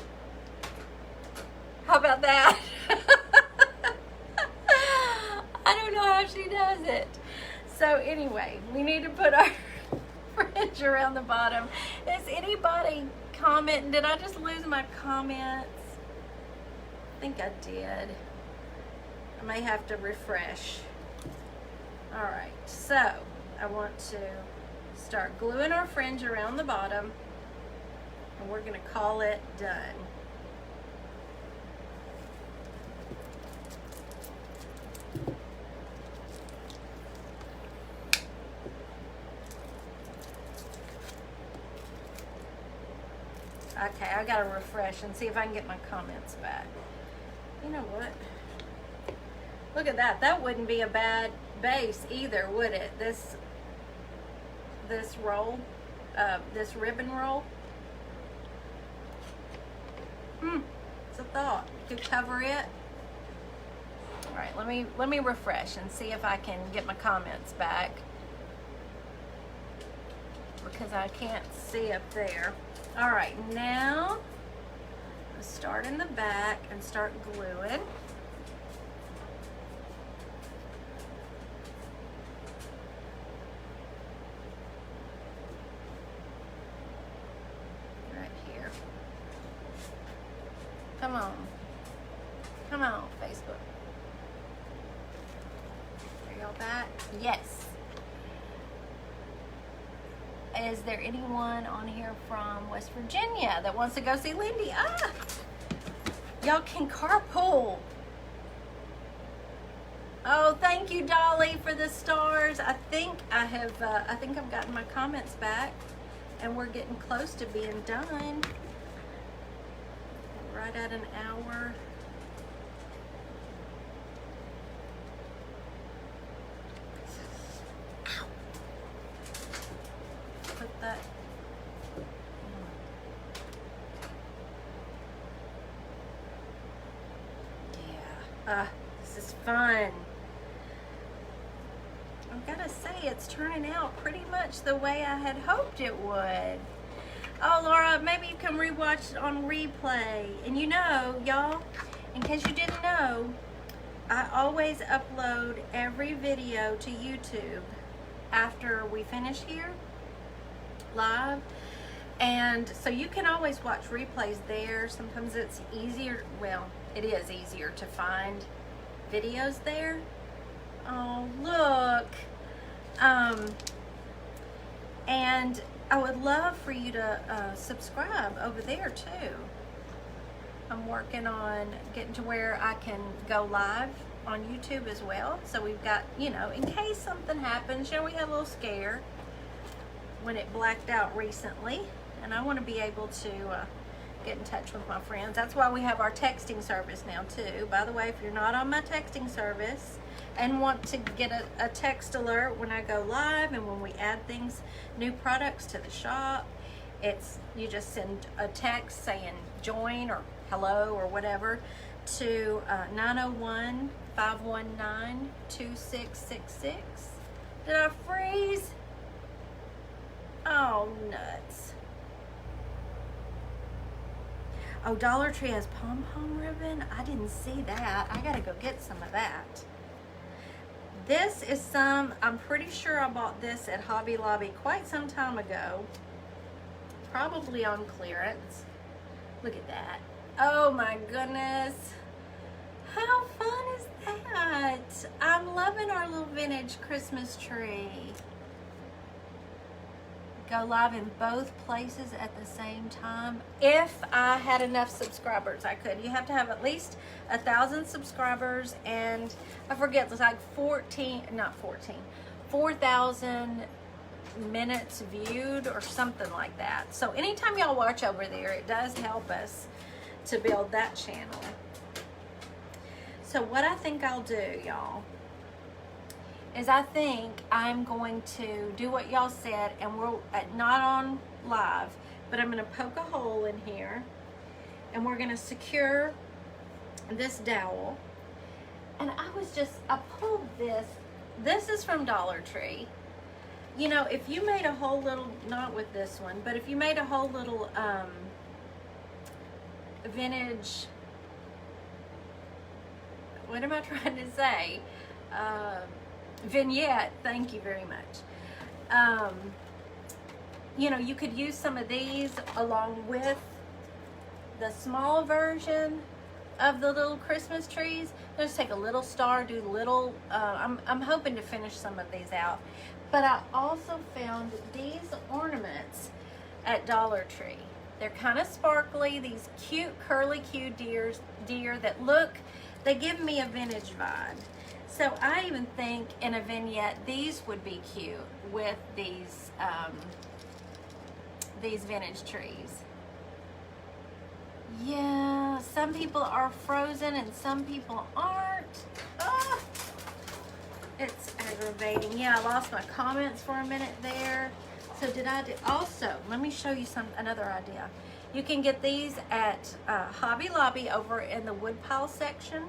How about that? I don't know how she does it. So anyway, we need to put our fringe around the bottom. Is anybody commenting? Did I just lose my comments? I think I did. I may have to refresh. All right, so I want to start gluing our fringe around the bottom, and we're gonna call it done. Okay, I gotta refresh and see if I can get my comments back. You know what? Look at that. That wouldn't be a bad base either, would it? This roll, this ribbon roll. It's a thought. You could cover it. All right, let me refresh and see if I can get my comments back, because I can't see up there. All right, now let's start in the back and start gluing. Right here. Come on. Come on, Facebook. Are y'all back? Yes. Is there anyone on here from West Virginia that wants to go see Lindy? Y'all can carpool. Oh, thank you, Dolly, for the stars. I think I've gotten my comments back, and we're getting close to being done. Right at an hour. Put that. Yeah. This is fun. I've got to say, it's turning out pretty much the way I had hoped it would. Oh, Laura, maybe you can rewatch it on replay. And you know, y'all, in case you didn't know, I always upload every video to YouTube after we finish here live. And so you can always watch replays there. Sometimes it's easier, well, it is easier to find videos there. Oh, look. And I would love for you to subscribe over there too. I'm working on getting to where I can go live on YouTube as well. So we've got, you know, in case something happens, you know, we had a little scare when it blacked out recently, and I want to be able to get in touch with my friends. That's why we have our texting service now too. By the way, if you're not on my texting service and want to get a text alert when I go live and when we add things, new products to the shop, you just send a text saying join or hello or whatever to 901-519-2666. Did I freeze? Oh, nuts. Oh, Dollar Tree has pom-pom ribbon? I didn't see that. I gotta go get some of that. This is I'm pretty sure I bought this at Hobby Lobby quite some time ago. Probably on clearance. Look at that. Oh my goodness. How fun is that? I'm loving our little vintage Christmas tree. Go live in both places at the same time. If I had enough subscribers, I could. You have to have at least 1,000 subscribers, and I forget, it's like 4,000 minutes viewed or something like that. So anytime y'all watch over there, it does help us to build that channel. So what I think I'll do, y'all, is I think I'm going to do what y'all said, and we're not on live, but I'm going to poke a hole in here, and we're going to secure this dowel. And I pulled this is from Dollar Tree. You know, if you made a whole little, not with this one, but if you made a whole little vintage, what am I trying to say? Vignette, thank you very much. You know, you could use some of these along with the small version, of the little Christmas trees. I'll just take a little star, do little, I'm hoping to finish some of these out. But I also found these ornaments at Dollar Tree. They're kind of sparkly, these cute curly Q deer that look, they give me a vintage vibe. So I even think in a vignette these would be cute with these vintage trees. Yeah, some people are frozen and some people aren't. Ah, it's aggravating. Yeah, I lost my comments for a minute there. So also, let me show you another idea. You can get these at Hobby Lobby over in the woodpile section.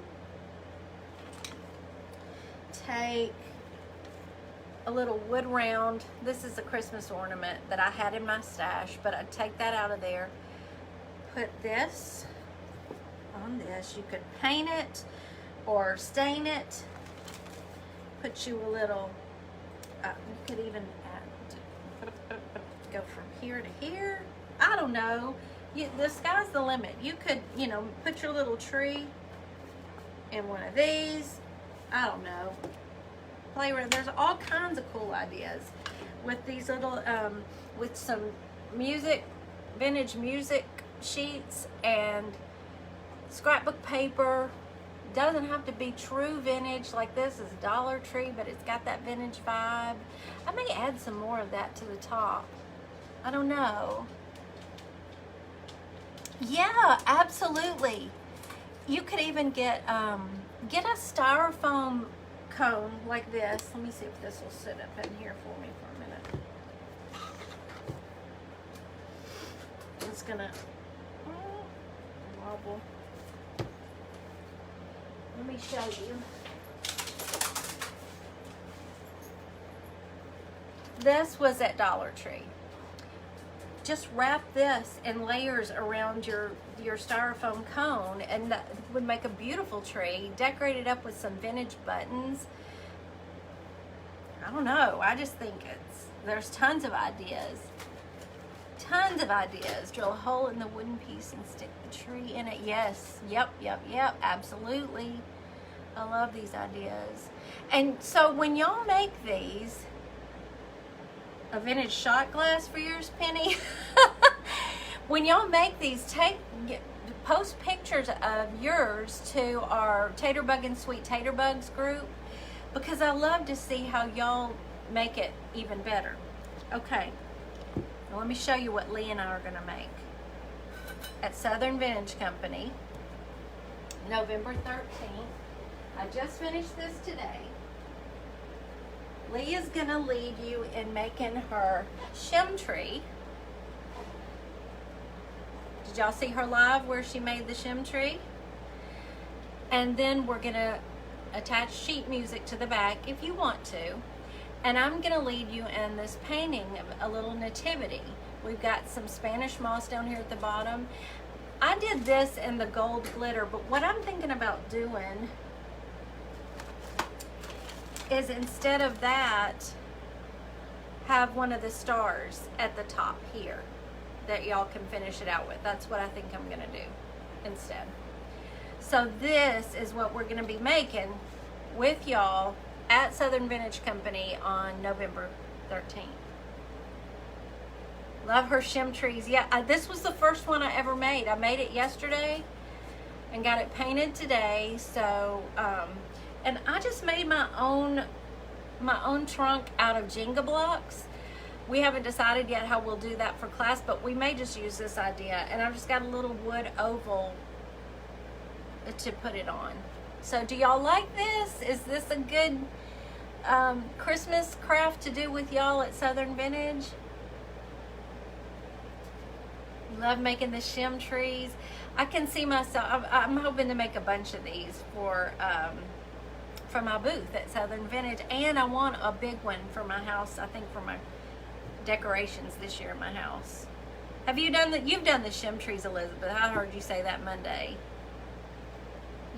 Take a little wood round. This is a Christmas ornament that I had in my stash, but I'd take that out of there. Put this on this. You could paint it or stain it. Put you a little, you could even go from here to here. I don't know. The sky's the limit. You could, put your little tree in one of these. I don't know. Play around. There's all kinds of cool ideas with these little, with some vintage music sheets and scrapbook paper. Doesn't have to be true vintage like this is Dollar Tree, but it's got that vintage vibe. I may add some more of that to the top. I don't know. Yeah, absolutely. You could even get a styrofoam cone like this. Let me see if this will sit up in here for me for a minute. It's gonna wobble. Let me show you. This was at Dollar Tree. Just wrap this in layers around your styrofoam cone, and that would make a beautiful tree. Decorate it up with some vintage buttons. I don't know. I just think there's tons of ideas. Tons of ideas. Drill a hole in the wooden piece and stick the tree in it. Yes. Yep. Absolutely. I love these ideas. And so when y'all make these, a vintage shot glass for yours, Penny. When y'all make these, post pictures of yours to our Taterbug and Sweet Taterbugs group, because I love to see how y'all make it even better. Okay, now let me show you what Lee and I are going to make at Southern Vintage Company, November 13th. I just finished this today. Lee is going to lead you in making her shim tree. Did y'all see her live where she made the shim tree? And then we're going to attach sheet music to the back if you want to. And I'm going to lead you in this painting of a little nativity. We've got some Spanish moss down here at the bottom. I did this in the gold glitter, but what I'm thinking about doing is instead of that, have one of the stars at the top here that y'all can finish it out with. That's what I think I'm gonna do instead. So this is what we're gonna be making with y'all at Southern Vintage Company on November 13th. Love her shim trees. Yeah, this was the first one I ever made. I made it yesterday and got it painted today. So, and I just made my own trunk out of Jenga blocks. We haven't decided yet how we'll do that for class, but we may just use this idea. And I've just got a little wood oval to put it on. So do y'all like this? Is this a good Christmas craft to do with y'all at Southern Vintage? Love making the shim trees. I can see myself, I'm hoping to make a bunch of these for my booth at Southern Vintage, and I want a big one for my house, I think for my decorations this year in my house. Have you done that? You've done the shim trees, Elizabeth. I heard you say that Monday.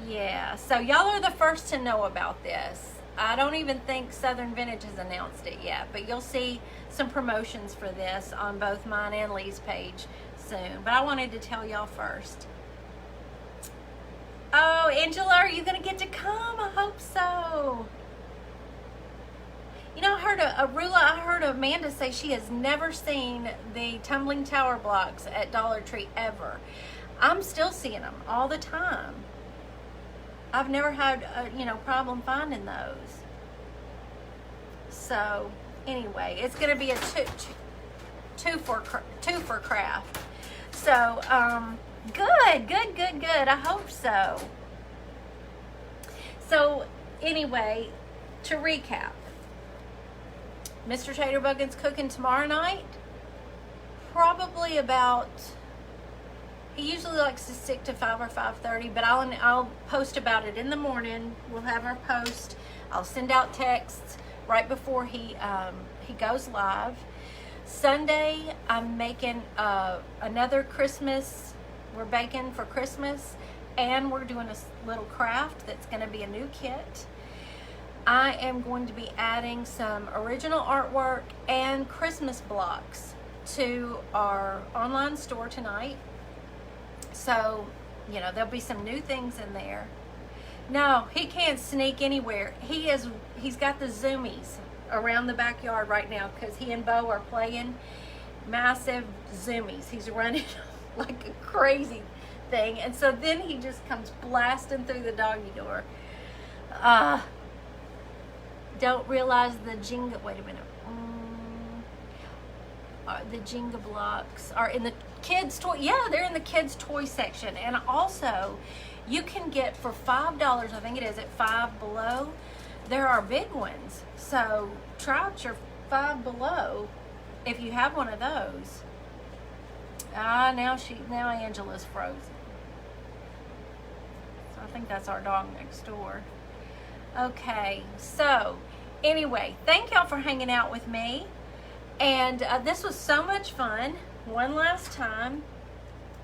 Yeah, so y'all are the first to know about this. I don't even think Southern Vintage has announced it yet, but you'll see some promotions for this on both mine and Lee's page soon. But I wanted to tell y'all first. Oh, Angela, are you going to get to come? I hope so. You know, I heard Amanda say she has never seen the tumbling tower blocks at Dollar Tree ever. I'm still seeing them all the time. I've never had a problem finding those. So anyway, it's going to be a two for craft. So good. I hope so. So anyway, to recap, Mr. Taterbuggin's cooking tomorrow night. Probably about. He usually likes to stick to 5 or 5:30, but I'll post about it in the morning. We'll have our post. I'll send out texts right before he goes live. Sunday, I'm making another Christmas. We're baking for Christmas, and we're doing a little craft that's going to be a new kit. I am going to be adding some original artwork and Christmas blocks to our online store tonight. So, there'll be some new things in there. No, he can't sneak anywhere. He's got the zoomies around the backyard right now because he and Bo are playing massive zoomies. He's running like a crazy thing. And so then he just comes blasting through the doggy door. Don't realize the Jenga, wait a minute. The Jenga blocks are in the kids' toy. Yeah, they're in the kids' toy section. And also, you can get for $5, I think it is, at Five Below. There are big ones. So try out your Five Below if you have one of those. Now Angela's frozen. So I think that's our dog next door. Okay, so anyway, thank y'all for hanging out with me. And this was so much fun. One last time,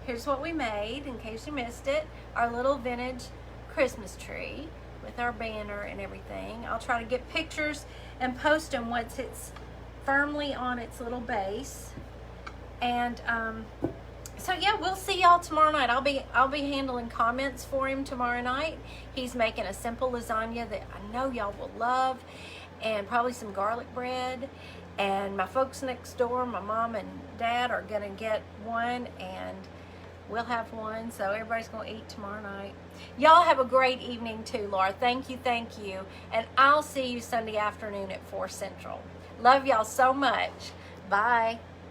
here's what we made, in case you missed it. Our little vintage Christmas tree with our banner and everything. I'll try to get pictures and post them once it's firmly on its little base. And so yeah, we'll see y'all tomorrow night. I'll be handling comments for him tomorrow night. He's making a simple lasagna that I know y'all will love, and probably some garlic bread. And my folks next door, my mom and dad, are gonna get one, and we'll have one. So everybody's gonna eat tomorrow night. Y'all have a great evening too, Laura. Thank you. And I'll see you Sunday afternoon at 4 Central. Love y'all so much. Bye.